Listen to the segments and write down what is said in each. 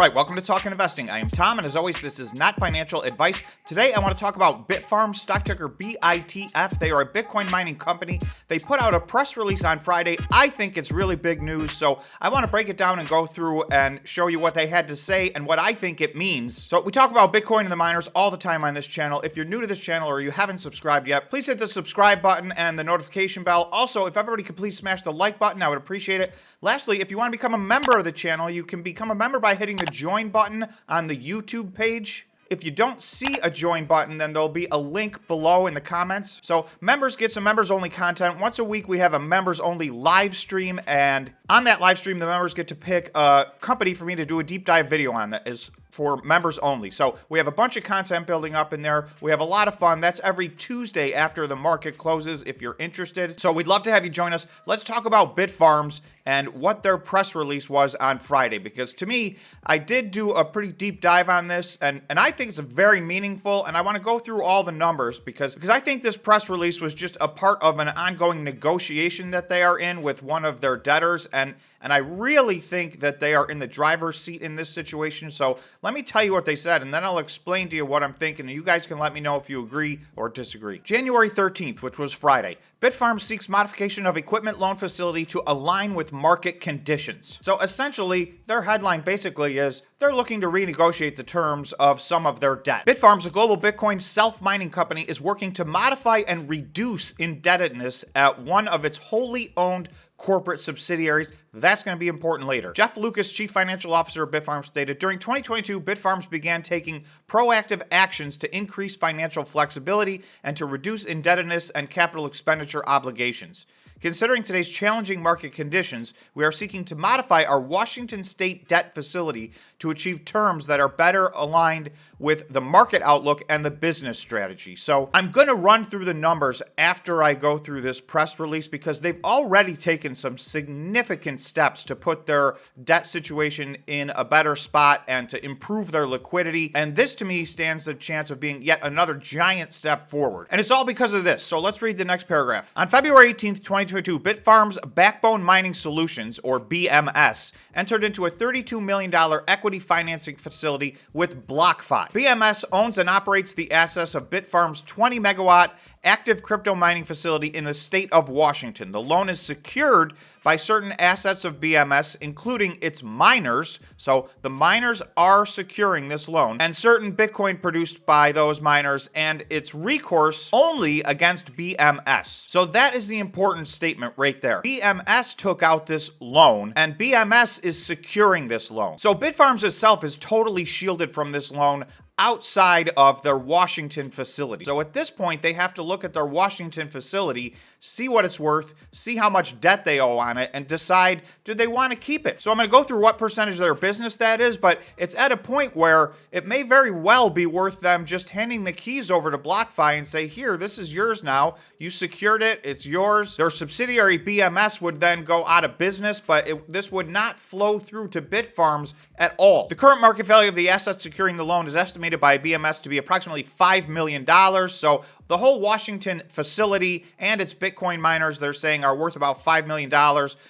right, welcome to Talkin' Investing. I am Tom, and as always, this is not financial advice. Today, I want to talk about Bitfarms, stock ticker BITF. They are a Bitcoin mining company. They put out a press release on Friday. I think it's really big news, so I want to break it down and go through and show you what they had to say and what I think it means. So we talk about Bitcoin and the miners all the time on this channel. If you're new to this channel or you haven't subscribed yet, please hit the subscribe button and the notification bell. Also, if everybody could please smash the like button, I would appreciate it. Lastly, if you want to become a member of the channel, you can become a member by hitting the join button on the YouTube page. If you don't see a join button, then there'll be a link below in the comments. So members get some members-only content. Once a week, we have a members-only live stream, and on that live stream, the members get to pick a company for me to do a deep dive video on that is for members only. So we have a bunch of content building up in there. We have a lot of fun. That's every Tuesday after the market closes if you're interested. So we'd love to have you join us. Let's talk about Bitfarms and what their press release was on Friday, because to me, I did do a pretty deep dive on this, and I think it's very meaningful, and I want to go through all the numbers because I think this press release was just a part of an ongoing negotiation that they are in with one of their debtors, and I really think that they are in the driver's seat in this situation. So let me tell you what they said, and then I'll explain to you what I'm thinking, and you guys can let me know if you agree or disagree. January 13th, which was Friday, Bitfarms seeks modification of equipment loan facility to align with market conditions. So essentially, their headline basically is they're looking to renegotiate the terms of some of their debt. Bitfarms, a global Bitcoin self-mining company, is working to modify and reduce indebtedness at one of its wholly owned corporate subsidiaries. That's going to be important later. Jeff Lucas, chief financial officer of Bitfarms, stated, during 2022, Bitfarms began taking proactive actions to increase financial flexibility and to reduce indebtedness and capital expenditure obligations. Considering today's challenging market conditions, we are seeking to modify our Washington State debt facility to achieve terms that are better aligned with the market outlook and the business strategy. So I'm going to run through the numbers after I go through this press release because they've already taken some significant steps to put their debt situation in a better spot and to improve their liquidity. And this to me stands a chance of being yet another giant step forward. And it's all because of this. So let's read the next paragraph. On February 18th, 2022, Bitfarms Backbone Mining Solutions, or BMS, entered into a $32 million equity financing facility with BlockFi. BMS owns and operates the assets of Bitfarms' 20 megawatt active crypto mining facility in the state of Washington. The loan is secured by certain assets of BMS, including its miners. So the miners are securing this loan, and certain Bitcoin produced by those miners, and its recourse only against BMS. So that is the important statement right there. BMS took out this loan, and BMS is securing this loan. So Bitfarms itself is totally shielded from this loan outside of their Washington facility. So at this point, they have to look at their Washington facility, see what it's worth, see how much debt they owe on it, and decide, do they want to keep it? So I'm going to go through what percentage of their business that is, but it's at a point where it may very well be worth them just handing the keys over to BlockFi and say, here, this is yours now. You secured it. It's yours. Their subsidiary BMS would then go out of business, but this would not flow through to Bitfarms at all. The current market value of the assets securing the loan is estimated by BMS to be approximately $5 million. So the whole Washington facility and its Bitcoin miners, they're saying, are worth about $5 million,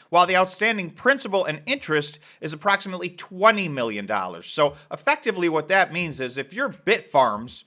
while the outstanding principal and interest is approximately $20 million. So effectively what that means is if you're Bitfarms,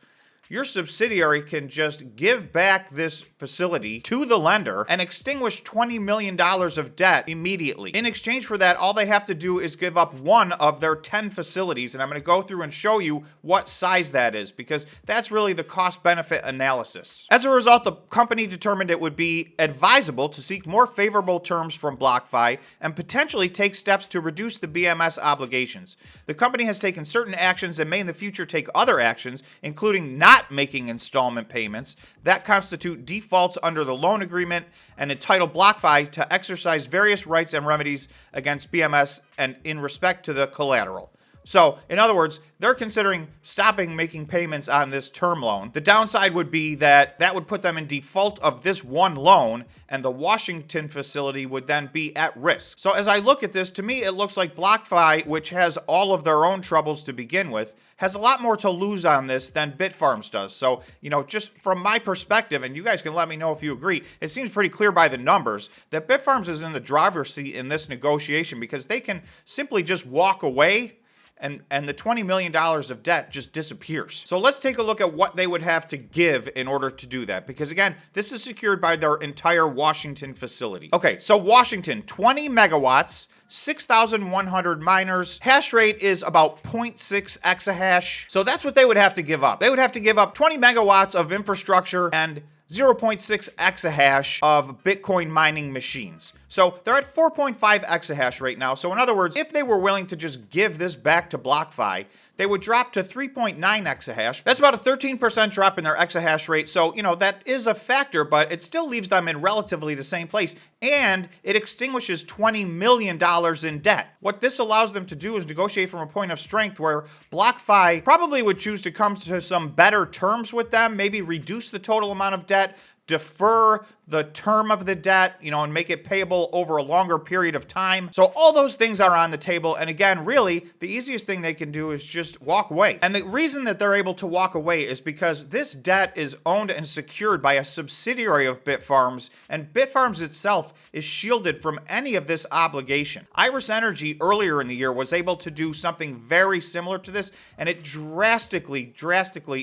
your subsidiary can just give back this facility to the lender and extinguish $20 million of debt immediately. In exchange for that, all they have to do is give up one of their 10 facilities, and I'm going to go through and show you what size that is, because that's really the cost-benefit analysis. As a result, the company determined it would be advisable to seek more favorable terms from BlockFi and potentially take steps to reduce the BMS obligations. The company has taken certain actions and may in the future take other actions, including not making installment payments that constitute defaults under the loan agreement and entitle BlockFi to exercise various rights and remedies against BMS and in respect to the collateral. So, in other words, they're considering stopping making payments on this term loan. The downside would be that would put them in default of this one loan, and the Washington facility would then be at risk. So as I look at this, to me, it looks like BlockFi, which has all of their own troubles to begin with, has a lot more to lose on this than Bitfarms does. So, just from my perspective, and you guys can let me know if you agree, it seems pretty clear by the numbers that Bitfarms is in the driver's seat in this negotiation because they can simply just walk away and the $20 million of debt just disappears. So let's take a look at what they would have to give in order to do that, because again, this is secured by their entire Washington facility. Okay, so Washington, 20 megawatts, 6,100 miners. Hash rate is about 0.6 exahash. So that's what they would have to give up. They would have to give up 20 megawatts of infrastructure and 0.6 exahash of Bitcoin mining machines. So they're at 4.5 exahash right now. So in other words, if they were willing to just give this back to BlockFi, they would drop to 3.9 exahash. That's about a 13% drop in their exahash rate. So, that is a factor, but it still leaves them in relatively the same place. And it extinguishes $20 million in debt. What this allows them to do is negotiate from a point of strength where BlockFi probably would choose to come to some better terms with them, maybe reduce the total amount of debt, defer the term of the debt, and make it payable over a longer period of time. So all those things are on the table. And again, really, the easiest thing they can do is just walk away. And the reason that they're able to walk away is because this debt is owned and secured by a subsidiary of Bitfarms, and Bitfarms itself is shielded from any of this obligation. Iris Energy earlier in the year was able to do something very similar to this, and it drastically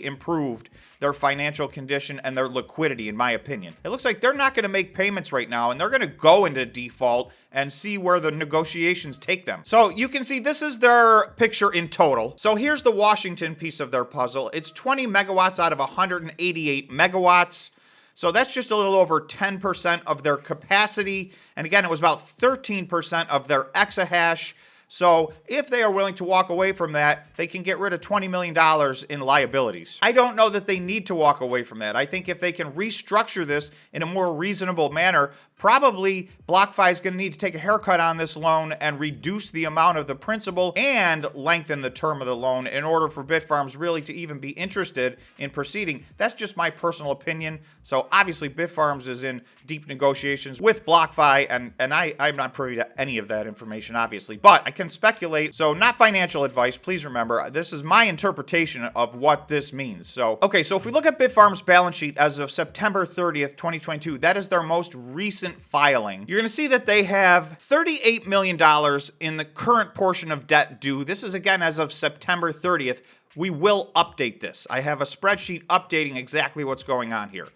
improved their financial condition and their liquidity, in my opinion. It looks like they're not going to make payments right now, and they're going to go into default and see where the negotiations take them. So you can see this is their picture in total. So here's the Washington piece of their puzzle. It's 20 megawatts out of 188 megawatts. So that's just a little over 10% of their capacity. And again, it was about 13% of their exahash. So if they are willing to walk away from that, they can get rid of $20 million in liabilities. I don't know that they need to walk away from that. I think if they can restructure this in a more reasonable manner, probably BlockFi is going to need to take a haircut on this loan and reduce the amount of the principal and lengthen the term of the loan in order for Bitfarms really to even be interested in proceeding. That's just my personal opinion. So obviously Bitfarms is in deep negotiations with BlockFi, and I'm not privy to any of that information, obviously, but I can speculate. So not financial advice. Please remember, this is my interpretation of what this means. So, okay, so if we look at Bitfarms' balance sheet as of September 30th, 2022, that is their most recent filing. You're going to see that they have $38 million in the current portion of debt due. This is again as of September 30th. We will update this. I have a spreadsheet updating exactly what's going on here.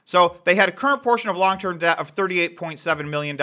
So they had a current portion of long-term debt of $38.7 million.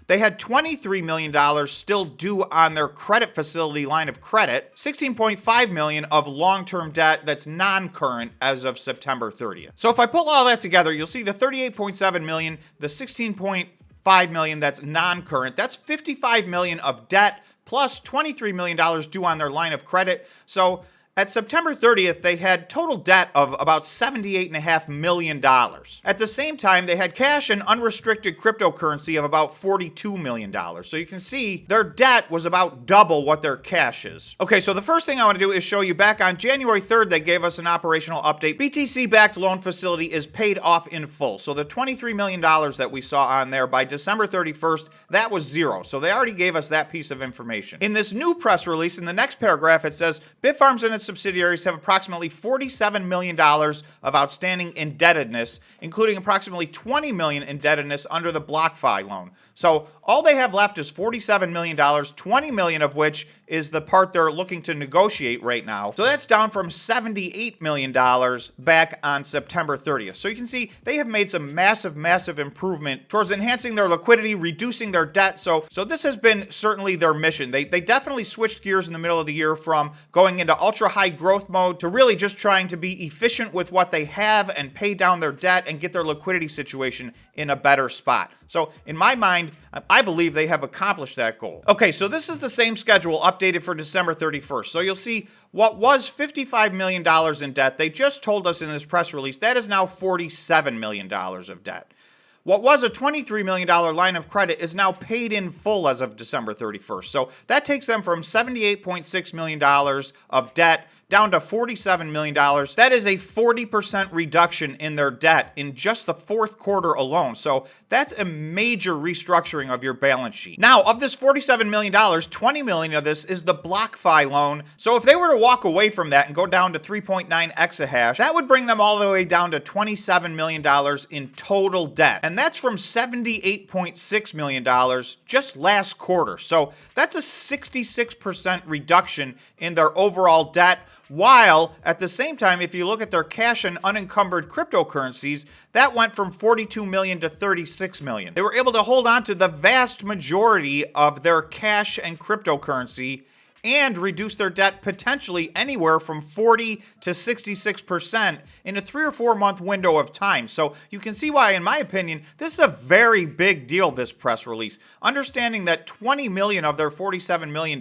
They had $23 million still due on their credit facility line of credit, $16.5 million of long-term debt that's non-current as of September 30th. So if I pull all that together, you'll see the $38.7 million, the $16.5 million that's non-current, that's $55 million of debt plus $23 million due on their line of credit. So at September 30th, they had total debt of about $78.5 million. At the same time, they had cash and unrestricted cryptocurrency of about $42 million. So you can see their debt was about double what their cash is. Okay, so the first thing I want to do is show you back on January 3rd, they gave us an operational update. BTC-backed loan facility is paid off in full. So the $23 million that we saw on there by December 31st, that was zero. So they already gave us that piece of information. In this new press release, in the next paragraph, it says, Bitfarms and its subsidiaries have approximately $47 million of outstanding indebtedness, including approximately $20 million indebtedness under the BlockFi loan. So all they have left is $47 million, $20 million of which is the part they're looking to negotiate right now. So that's down from $78 million back on September 30th. So you can see they have made some massive improvement towards enhancing their liquidity, reducing their debt. So this has been certainly their mission. They definitely switched gears in the middle of the year from going into ultra high growth mode to really just trying to be efficient with what they have and pay down their debt and get their liquidity situation in a better spot. So in my mind, I believe they have accomplished that goal. Okay, so this is the same schedule updated for December 31st. So you'll see what was $55 million in debt. They just told us in this press release that is now $47 million of debt. What was a $23 million line of credit is now paid in full as of December 31st. So that takes them from $78.6 million of debt down to $47 million. That is a 40% reduction in their debt in just the fourth quarter alone. So that's a major restructuring of your balance sheet. Now, of this $47 million, $20 million of this is the BlockFi loan. So if they were to walk away from that and go down to 3.9 exahash, that would bring them all the way down to $27 million in total debt. And that's from $78.6 million just last quarter. So that's a 66% reduction in their overall debt, while at the same time, if you look at their cash and unencumbered cryptocurrencies, that went from 42 million to 36 million. They were able to hold on to the vast majority of their cash and cryptocurrency and reduce their debt potentially anywhere from 40 to 66% in a 3 or 4 month window of time. So you can see why, in my opinion, this is a very big deal, this press release. Understanding that 20 million of their $47 million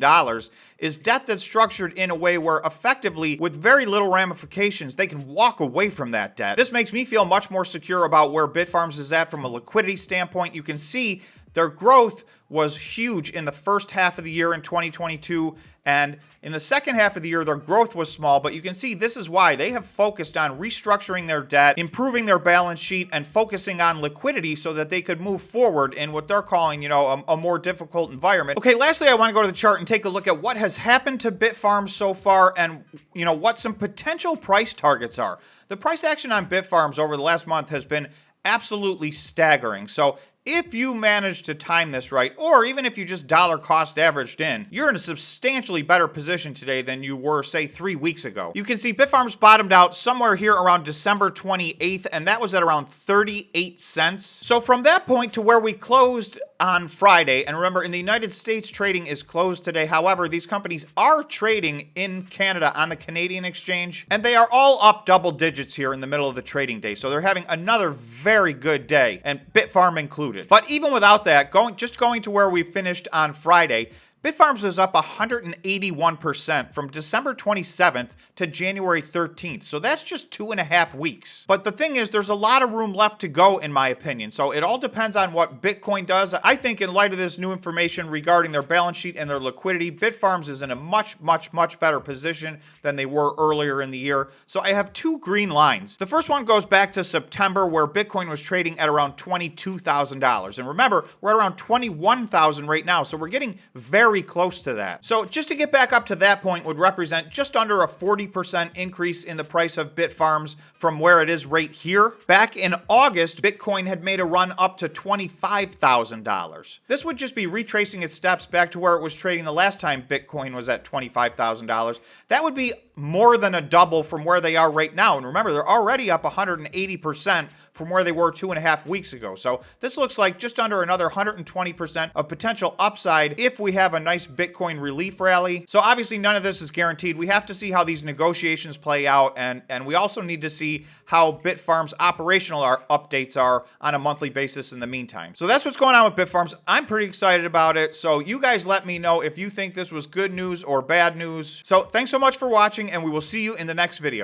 is debt that's structured in a way where effectively, with very little ramifications, they can walk away from that debt. This makes me feel much more secure about where Bitfarms is at from a liquidity standpoint. You can see their growth was huge in the first half of the year in 2022, and in the second half of the year, their growth was small, but you can see this is why they have focused on restructuring their debt, improving their balance sheet, and focusing on liquidity so that they could move forward in what they're calling, a more difficult environment. Okay, lastly, I want to go to the chart and take a look at what has happened to Bitfarms so far and, what some potential price targets are. The price action on Bitfarms over the last month has been absolutely staggering. So if you manage to time this right, or even if you just dollar cost averaged in, you're in a substantially better position today than you were, say, 3 weeks ago. You can see Bitfarms bottomed out somewhere here around December 28th, and that was at around 38 cents. So from that point to where we closed on Friday, and remember, in the United States, trading is closed today. However, these companies are trading in Canada on the Canadian exchange, and they are all up double digits here in the middle of the trading day. So they're having another very good day, and Bitfarm included. But even without that, going to where we finished on Friday, Bitfarms was up 181% from December 27th to January 13th. So that's just 2.5 weeks. But the thing is, there's a lot of room left to go, in my opinion. So it all depends on what Bitcoin does. I think in light of this new information regarding their balance sheet and their liquidity, Bitfarms is in a much, much, much better position than they were earlier in the year. So I have 2 green lines. The first one goes back to September, where Bitcoin was trading at around $22,000. And remember, we're at around $21,000 right now. So we're getting very close to that. So just to get back up to that point would represent just under a 40% increase in the price of Bitfarms from where it is right here. Back in August, Bitcoin had made a run up to $25,000. This would just be retracing its steps back to where it was trading the last time Bitcoin was at $25,000. That would be more than a double from where they are right now. And remember, they're already up 180% from where they were 2.5 weeks ago. So this looks like just under another 120% of potential upside if we have a nice Bitcoin relief rally. So obviously none of this is guaranteed. We have to see how these negotiations play out, and we also need to see how Bitfarms' operational updates are on a monthly basis in the meantime. So that's what's going on with Bitfarms. I'm pretty excited about it. So you guys let me know if you think this was good news or bad news. So thanks so much for watching, and we will see you in the next video.